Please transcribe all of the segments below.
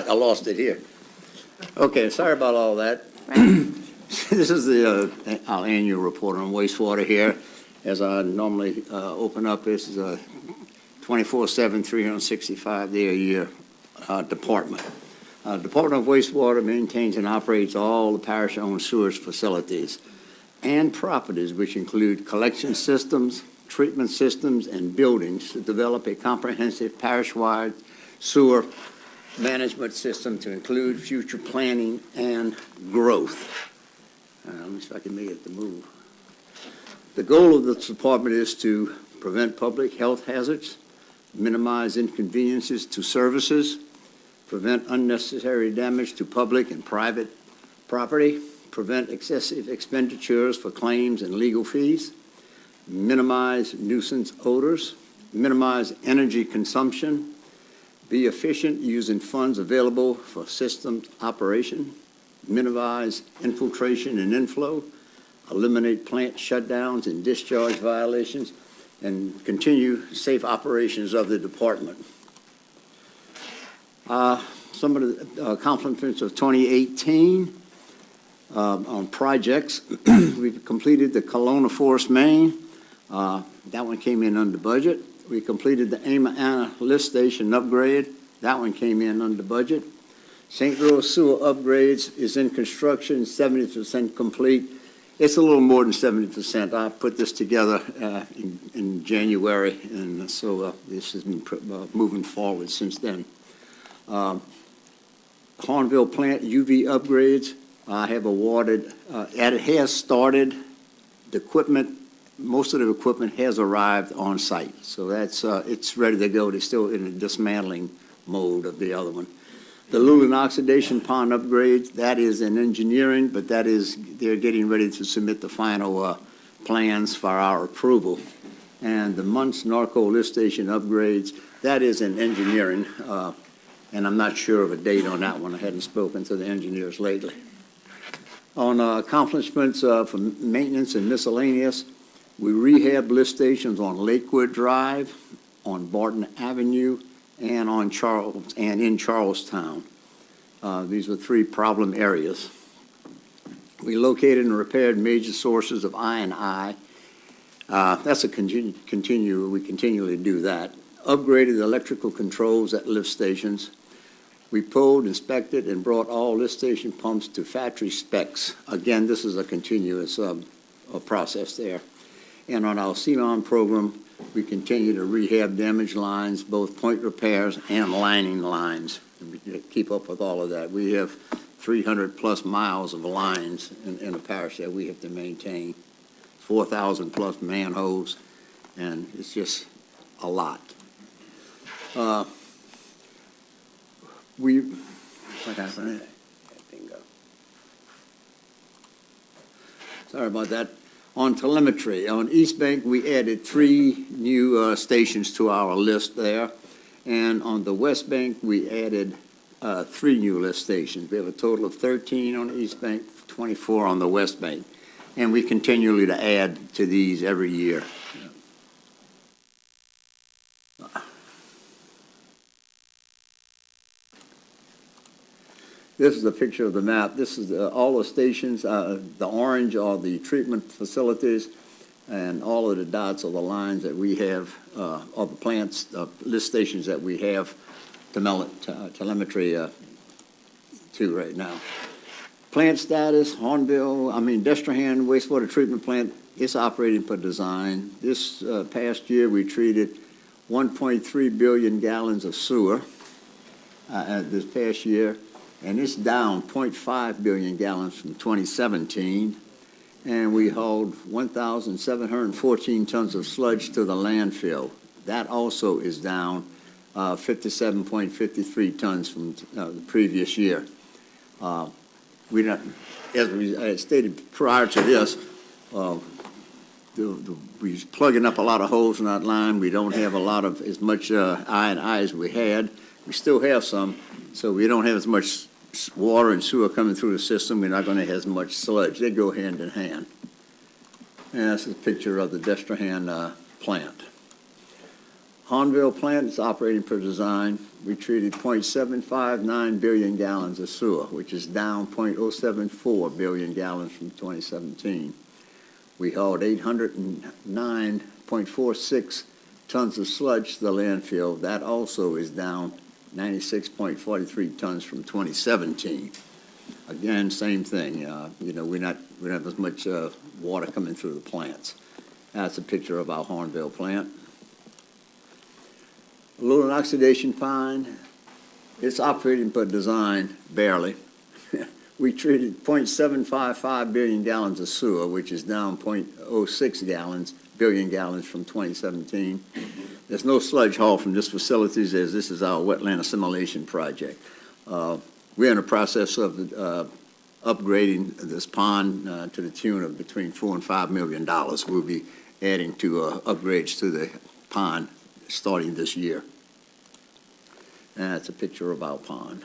I lost it here. Okay, sorry about all that. Right. This is our annual report on wastewater here. As I normally open up, this is a 24/7, 365-day-a-year department. Department of Wastewater maintains and operates all the parish-owned sewage facilities and properties, which include collection systems, treatment systems, and buildings to develop a comprehensive parish-wide sewer management system to include future planning and growth. Let me see if I can make it to move. The goal of this department is to prevent public health hazards, minimize inconveniences to services, prevent unnecessary damage to public and private property, prevent excessive expenditures for claims and legal fees, minimize nuisance odors, minimize energy consumption, be efficient using funds available for system operation, minimize infiltration and inflow, eliminate plant shutdowns and discharge violations, and continue safe operations of the department. Some of the accomplishments of 2018 on projects. We've completed the Kelowna Forest Main. That one came in under budget. We completed the Ama lift station upgrade. That one came in under budget. St. Rose sewer upgrades is in construction, 70% complete. It's a little more than 70%. I put this together in January, and so this has been moving forward since then. Hornville plant UV upgrades, I have awarded, it has started. The equipment, most of the equipment has arrived on site. So that's, it's ready to go. They're still in the dismantling mode of the other one. The Luling oxidation pond upgrades, that is in engineering, but that is, they're getting ready to submit the final plans for our approval. And the Muntz Narco lift station upgrades, that is in engineering, and I'm not sure of a date on that one. I hadn't spoken to the engineers lately. On accomplishments for maintenance and miscellaneous, we rehab lift stations on Lakewood Drive, on Barton Avenue, and on in Charlestown. These are 3 problem areas. We located and repaired major sources of I&I. That's a we continually do that. Upgraded electrical controls at lift stations. We pulled, inspected, and brought all lift station pumps to factory specs. Again, this is a continuous process there. And on our CLON program, we continue to rehab damaged lines, both point repairs and lining lines. And we keep up with all of that. We have 300+ miles of lines in a parish that we have to maintain, 4,000+ manholes, and it's just a lot. What happened? Bingo. Sorry about that. On telemetry, on East Bank, we added 3 new stations to our list there. And on the West Bank, we added 3 new lift stations. We have a total of 13 on the East Bank, 24 on the West Bank. And we continually to add to these every year. This is a picture of the map. This is all the stations. The orange are the treatment facilities, and all of the dots are the lines that we have, all the plants, lift stations that we have telemetry to right now. Plant status, Destrehan wastewater treatment plant, it's operating per design. This past year, we treated 1.3 billion gallons of sewer this past year. And it's down 0.5 billion gallons from 2017. And we hauled 1,714 tons of sludge to the landfill. That also is down 57.53 tons from the previous year. As I had stated prior to this, we're plugging up a lot of holes in that line. We don't have a lot of as much I&I as we had. We still have some, so we don't have as much water and sewer coming through the system. We're not going to have as much sludge. They go hand in hand. And that's a picture of the Destrehan plant. Hornville plant is operating per design. We treated 0.759 billion gallons of sewer, which is down 0.074 billion gallons from 2017. We hauled 809.46 tons of sludge to the landfill. That also is down 96.43 tons from 2017. Again, same thing. We don't have as much water coming through the plants. That's a picture of our Hornville plant. Aluminum oxidation pond, it's operating per design, barely. We treated 0.755 billion gallons of sewer, which is down 0.06 billion gallons from 2017. There's no sludge haul from this facility, as this is our wetland assimilation project. We're in the process of upgrading this pond to the tune of between $4 and $5 million. We'll be adding to upgrades to the pond starting this year. And that's a picture of our pond.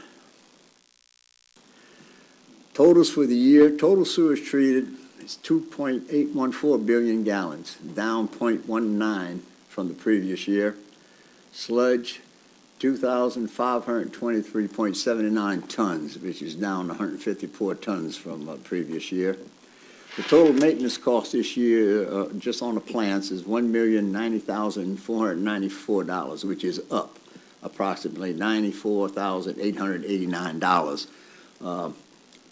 Totals for the year, total sewage treated is 2.814 billion gallons, down 0.19 from the previous year. Sludge, 2,523.79 tons, which is down 154 tons from the previous year. The total maintenance cost this year, just on the plants, is $1,090,494, which is up approximately $94,889.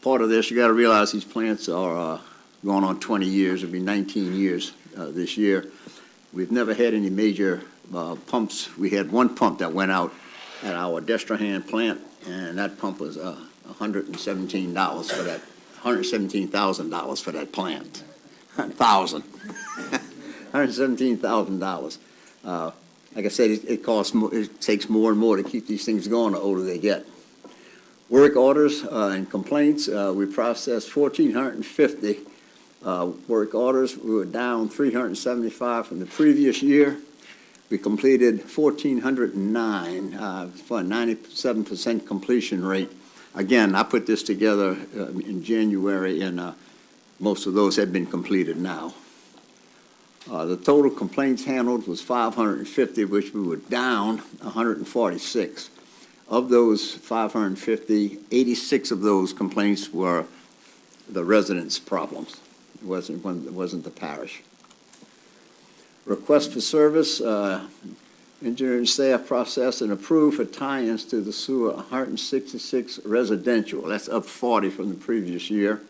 Part of this, you got to realize these plants are going on 20 years. It'll be 19 years this year. We've never had any major pumps. We had one pump that went out at our Destrehan plant, and that pump was $117 for that. $117,000 for that plant. $117,000. Like I said, it costs more, it takes more and more to keep these things going the older they get. Work orders and complaints, we processed 1,450 work orders. We were down 375 from the previous year. We completed 1,409 for a 97% completion rate. Again, I put this together in January, and most of those have been completed now. The total complaints handled was 550, which we were down 146. Of those 550, 86 of those complaints were the residents' problems. It wasn't the parish. Request for service, engineering staff processed and approved for tie-ins to the sewer 166 residential. That's up 40 from the previous year.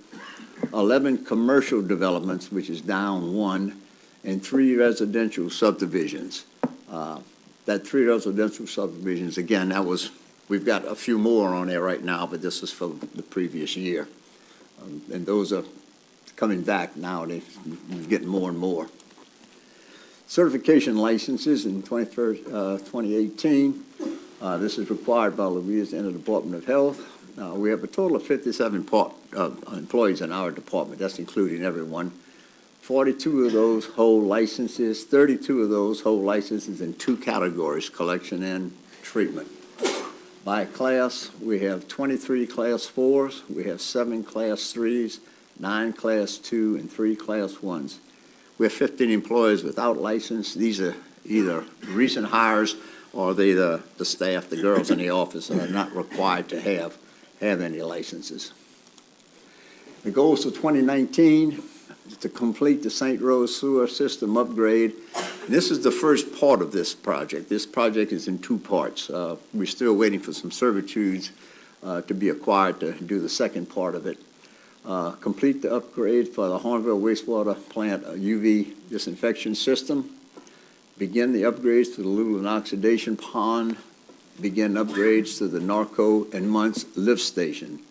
11 commercial developments, which is down 1, and 3 residential subdivisions. That 3 residential subdivisions, again, we've got a few more on there right now, but this is for the previous year. And those are coming back now. They're getting more and more. Certification licenses in 2018. This is required by Louisiana Department of Health. We have a total of 57 employees in our department. That's including everyone. 42 of those hold licenses. 32 of those hold licenses in 2 categories, collection and treatment. By class, we have 23 Class 4s. We have 7 Class 3s, 9 Class 2, and 3 Class 1s. We have 15 employees without license. These are either recent hires or the staff, the girls in the office, that are not required to have any licenses. The goals for 2019 is to complete the St. Rose sewer system upgrade. And this is the first part of this project. This project is in 2 parts. We're still waiting for some servitudes to be acquired to do the second part of it. Complete the upgrade for the Hornville Wastewater Plant UV disinfection system. Begin the upgrades to the Lulen Oxidation Pond. Begin upgrades to the Narco and Muntz lift station.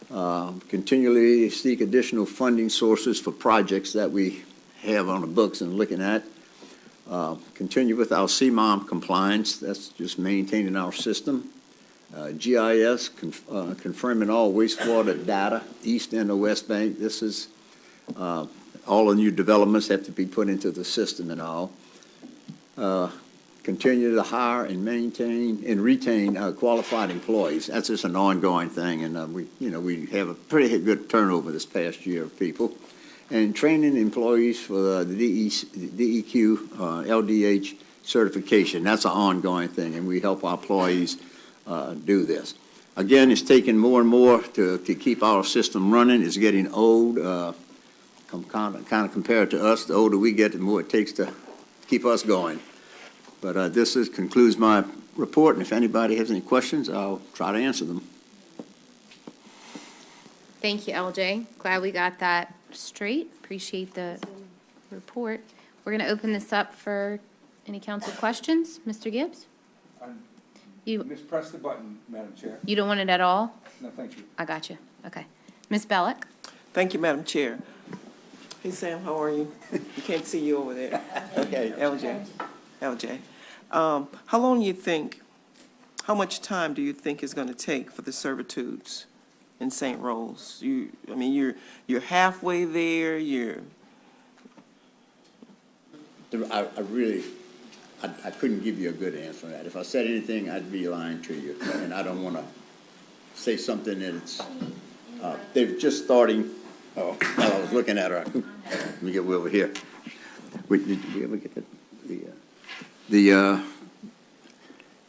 Continually seek additional funding sources for projects that we have on the books and looking at. Continue with our CMOM compliance. That's just maintaining our system. GIS, confirming all wastewater data, east and the west bank. This is, all the new developments have to be put into the system and all. Continue to hire and maintain and retain qualified employees. That's just an ongoing thing, and we have a pretty good turnover this past year of people. And training employees for the DEQ, LDH, certification. That's an ongoing thing, and we help our employees do this. Again, it's taking more and more to keep our system running. It's getting old, kind of compared to us. The older we get, the more it takes to keep us going. But this concludes my report, and if anybody has any questions, I'll try to answer them. Thank you, LJ. Glad we got that straight. Appreciate the report. We're going to open this up for any council questions. Mr. Gibbs? You Mispressed the button, Madam Chair. You don't want it at all? No, thank you. I got you. Okay. Ms. Bellick? Thank you, Madam Chair. Hey, Sam, how are you? You can't see you over there. Okay. LJ. How long you think, how much time do you think it's going to take for the servitudes in St. Rose? I mean, you're halfway there, I couldn't give you a good answer on that. If I said anything, I'd be lying to you, and I don't want to say something that's, they're just starting, while I was looking at her, let me get over here. Did we ever get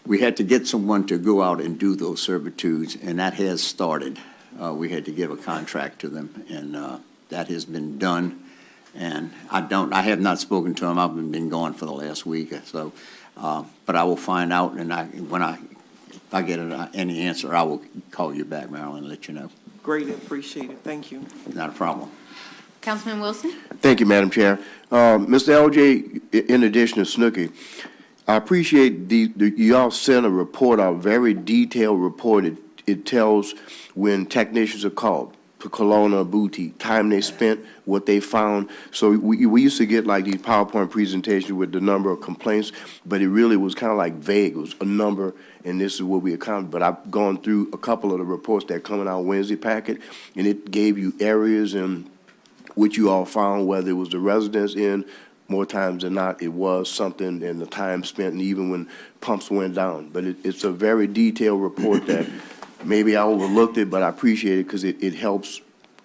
we had to get someone to go out and do those servitudes, and that has started. We had to give a contract to them, and that has been done. And I have not spoken to him. I've been gone for the last week or so. But I will find out, and if I get any answer, I will call you back, Marilyn, and let you know. greatly appreciate it. Thank you. Not a problem. Councilman Wilson? Thank you, Madam Chair. Mr. LJ, in addition to Snooki, I appreciate you all sent a report, a very detailed report. It tells when technicians are called, to Kelowna, Boutique, time they spent, what they found. So we used to get like these PowerPoint presentations with the number of complaints, but it really was kind of like vague. It was a number, and this is what we accounted. But I've gone through a couple of the reports that come in our Wednesday packet, and it gave you areas in which you all found, whether it was the residents in, more times than not, it was something in the time spent, and even when pumps went down. But it's a very detailed report that maybe I overlooked it, but I appreciate it because it helps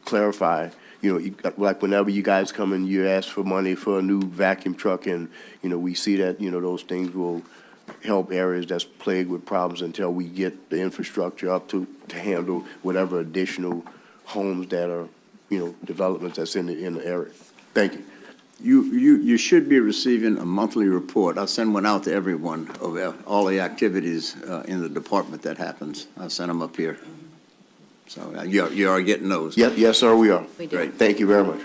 clarify. You know, like whenever you guys come and you ask for money for a new vacuum truck, and, you know, we see that, you know, those things will help areas that's plagued with problems until we get the infrastructure up to handle whatever additional homes that are, you know, developments that's in the area. Thank you. You should be receiving a monthly report. I'll send one out to everyone of all the activities in the department that happens. I'll send them up here. So you are getting those. Yes, sir, we are. We do. Great. Thank you very much.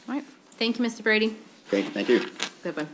All right. Thank you, Mr. Brady. Okay, thank you. Good one.